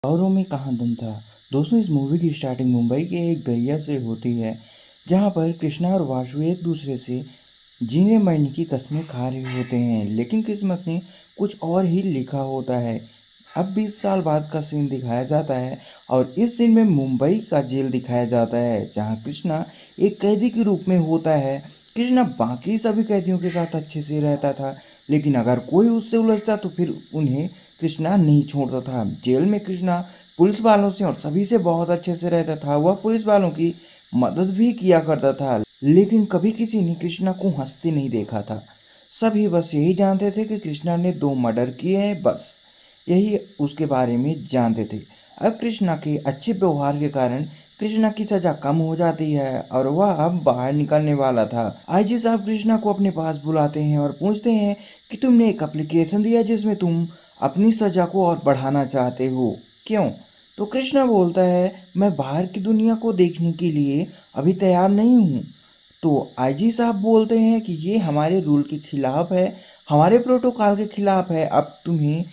औरों में कहाँ दम था। दोस्तों, इस मूवी की स्टार्टिंग मुंबई के एक दरिया से होती है, जहाँ पर कृष्णा और वासु एक दूसरे से जीने मरने की कस्में खा रहे होते हैं, लेकिन किस्मत ने कुछ और ही लिखा होता है। अब 20 साल बाद का सीन दिखाया जाता है और इस सीन में मुंबई का जेल दिखाया जाता है, जहाँ कृष्णा एक कैदी के रूप में होता है। कृष्णा बाकी सभी कैदियों के साथ अच्छे से रहता था, लेकिन अगर कोई उससे उलझता तो फिर उन्हें कृष्णा नहीं छोड़ता था। जेल में कृष्णा पुलिस वालों से और सभी से बहुत अच्छे से रहता था। वह पुलिस वालों की मदद भी किया करता था, लेकिन कभी किसी ने कृष्णा को हंसते नहीं देखा था। सभी बस यही जानते थे कि कृष्णा ने 2 मर्डर किए हैं, बस यही उसके बारे में जानते थे। अब कृष्णा के अच्छे व्यवहार के कारण कृष्णा की सजा कम हो जाती है और वह अब बाहर निकलने वाला था। आईजी साहब कृष्णा को अपने पास बुलाते हैं और पूछते हैं कि तुमने एक एप्लीकेशन दिया जिसमें तुम अपनी सजा को और बढ़ाना चाहते हो, क्यों? तो कृष्णा बोलता है, मैं बाहर की दुनिया को देखने के लिए अभी तैयार नहीं हूँ। तो आईजी साहब बोलते हैं कि ये हमारे रूल के खिलाफ है, हमारे प्रोटोकॉल के खिलाफ है। अब तुम्हें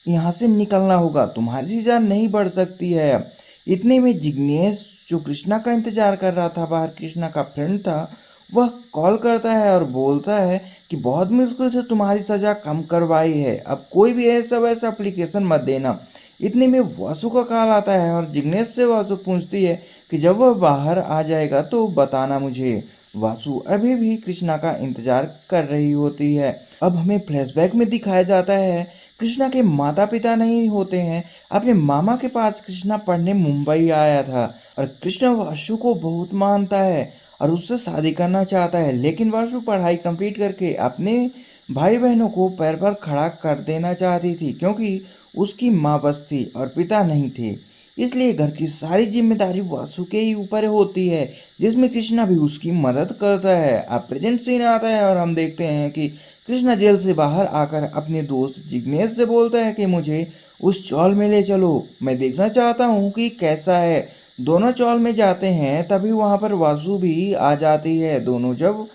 यहाँ से निकलना होगा, तुम्हारी सजा नहीं बढ़ सकती है। इतने में जिग्नेश, जो कृष्णा का इंतजार कर रहा था बाहर, कृष्णा का फ्रेंड था, वह कॉल करता है और बोलता है कि बहुत मुश्किल से तुम्हारी सजा कम करवाई है, अब कोई भी ऐसा वैसा एप्लीकेशन मत देना। इतने में वासु का कॉल आता है और जिग्नेश से वासु पूछती है कि जब वह बाहर आ जाएगा तो बताना मुझे। वासु अभी भी कृष्णा का इंतजार कर रही होती है। अब हमें फ्लैशबैक में दिखाया जाता है, कृष्णा के माता पिता नहीं होते हैं। अपने मामा के पास कृष्णा पढ़ने मुंबई आया था और कृष्णा वासु को बहुत मानता है और उससे शादी करना चाहता है, लेकिन वासु पढ़ाई कंप्लीट करके अपने भाई बहनों को पैर पर खड़ा कर देना चाहती थी, क्योंकि उसकी माँ बस थी और पिता नहीं थे। इसलिए घर की सारी जिम्मेदारी वासु के ही ऊपर होती है, जिसमें कृष्णा भी उसकी मदद करता है। अब प्रेजेंट सीन आता है और हम देखते हैं कि कृष्णा जेल से बाहर आकर अपने दोस्त जिग्नेश से बोलता है कि मुझे उस चौल में ले चलो, मैं देखना चाहता हूँ कि कैसा है। दोनों चौल में जाते हैं, तभी वहां पर वासु भी आ जाती है। दोनों जब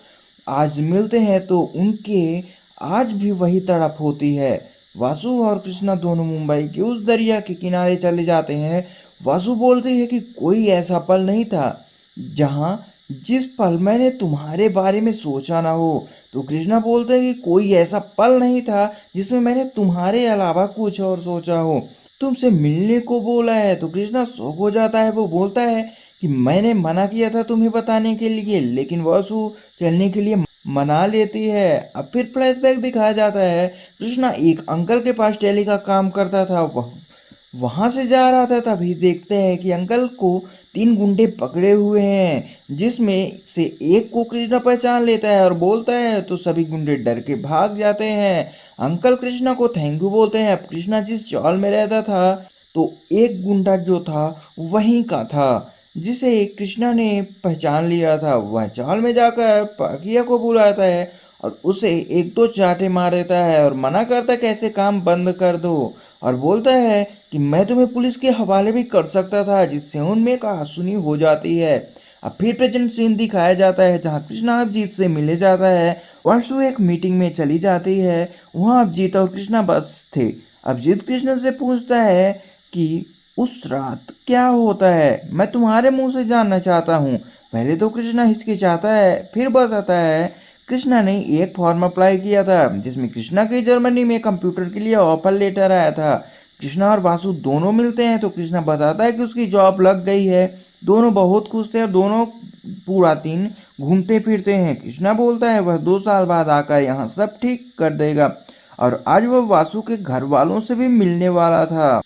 आज मिलते हैं तो उनके आज भी वही तड़प होती है। वासु और कृष्णा दोनों मुंबई के उस दरिया के किनारे चले जाते हैं। वासु बोलती है कि कोई ऐसा पल नहीं था जहां जिस पल मैंने तुम्हारे बारे में सोचा ना हो। तो कृष्णा बोलते हैं कि कोई ऐसा पल नहीं था जिसमें मैंने तुम्हारे अलावा कुछ और सोचा हो। तुमसे मिलने को बोला है। तो कृष्णा शौक हो जाता है। वो बोलता है कि मैंने मना किया था तुम्हें बताने के लिए, लेकिन वासु चलने के लिए मना लेती है। अब फिर फ्लैशबैक दिखाया जाता है, कृष्णा एक अंकल के पास टेली का काम करता था, वहां से जा रहा था, तभी देखते हैं कि अंकल को 3 गुंडे पकड़े हुए हैं, जिसमें से एक को कृष्णा पहचान लेता है और बोलता है, तो सभी गुंडे डर के भाग जाते हैं। अंकल कृष्णा को थैंक यू बोलते हैं। अब कृष्णा जिस चौल में रहता था, तो एक गुंडा जो था वहीं का था, जिसे कृष्णा ने पहचान लिया था। वह चाल में जाकर पाकिया को बुलाता है और उसे 1-2 चांटे मार देता है और मना करता है कि ऐसे काम बंद कर दो, और बोलता है कि मैं तुम्हें पुलिस के हवाले भी कर सकता था, जिससे उनमें कहासुनी हो जाती है। अब फिर प्रेजेंट सीन दिखाया जाता है, जहाँ कृष्णा अभिजीत से मिले जाता है। वर्षु एक मीटिंग में चली जाती है। वहाँ अभिजीत और कृष्णा बस थे। अभिजीत कृष्णा से पूछता है कि उस रात क्या होता है, मैं तुम्हारे मुंह से जानना चाहता हूँ। पहले तो कृष्णा हिचकिचाता है, फिर बताता है कृष्णा ने एक फॉर्म अप्लाई किया था, जिसमें कृष्णा के जर्मनी में कंप्यूटर के लिए ऑफर लेटर आया था। कृष्णा और वासु दोनों मिलते हैं तो कृष्णा बताता है कि उसकी जॉब लग गई है। दोनों बहुत खुश थे और दोनों पूरा दिन घूमते फिरते हैं। कृष्णा बोलता है वह 2 साल बाद आकर यहाँ सब ठीक कर देगा, और आज वह वासु के घर वालों से भी मिलने वाला था।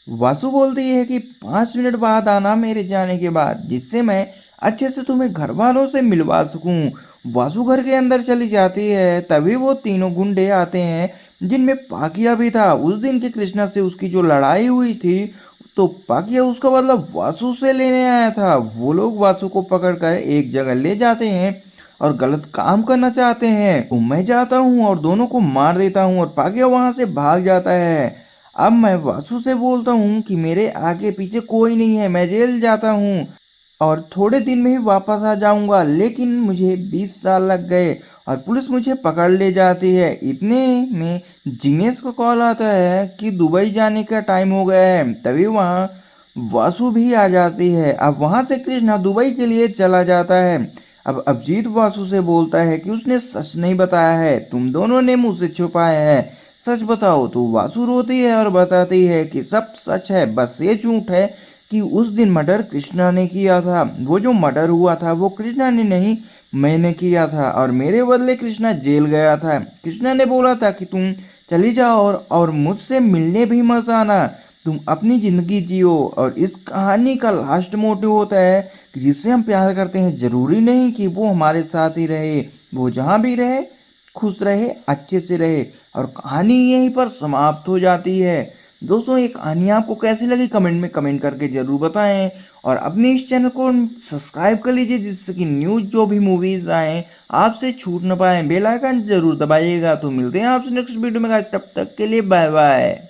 वासु बोलती है कि 5 मिनट बाद आना मेरे जाने के बाद, जिससे मैं अच्छे से तुम्हें घर वालों से मिलवा सकूं। वासु घर के अंदर चली जाती है, तभी वो तीनों गुंडे आते हैं, जिनमें पाकिया भी था। उस दिन की कृष्णा से उसकी जो लड़ाई हुई थी, तो पाकिया उसका बदला वासु से लेने आया था। वो लोग वासु को पकड़कर एक जगह ले जाते हैं और गलत काम करना चाहते हैं, तो मैं जाता हूँ और दोनों को मार देता हूँ और पाकिया वहां से भाग जाता है। अब मैं वासु से बोलता हूँ कि मेरे आगे पीछे कोई नहीं है, मैं जेल जाता हूँ। और थोड़े दिन में ही वापस आ जाऊंगा, लेकिन मुझे 20 साल लग गए और पुलिस मुझे पकड़ ले जाती है। इतने में जिनेश को कॉल आता है कि दुबई जाने का टाइम हो गया है। तभी वहाँ वासु भी आ जाती है। अब वहाँ से कृष्णा दुबई के लिए चला जाता है। अब अभिजीत वासु से बोलता है कि उसने सच नहीं बताया है, तुम दोनों ने मुझसे छुपाया है, सच बताओ। तो वासु रोती है और बताती है कि सब सच है, बस ये झूठ है कि उस दिन मर्डर कृष्णा ने किया था। वो जो मर्डर हुआ था वो कृष्णा ने नहीं, मैंने किया था, और मेरे बदले कृष्णा जेल गया था। कृष्णा ने बोला था कि तुम चली जाओ और मुझसे मिलने भी मत आना, तुम अपनी जिंदगी जियो। और इस कहानी का लास्ट मोटिव होता है कि जिससे हम प्यार करते हैं जरूरी नहीं कि वो हमारे साथ ही रहे, वो जहाँ भी रहे खुश रहे, अच्छे से रहे। और कहानी यहीं पर समाप्त हो जाती है। दोस्तों, ये कहानी आपको कैसी लगी कमेंट में कमेंट करके ज़रूर बताएं, और अपने इस चैनल को सब्सक्राइब कर लीजिए जिससे कि न्यूज़ जो भी मूवीज़ आए आपसे छूट न पाए। बेल आइकन जरूर दबाइएगा। तो मिलते हैं आपसे नेक्स्ट वीडियो में, तब तक के लिए बाय बाय।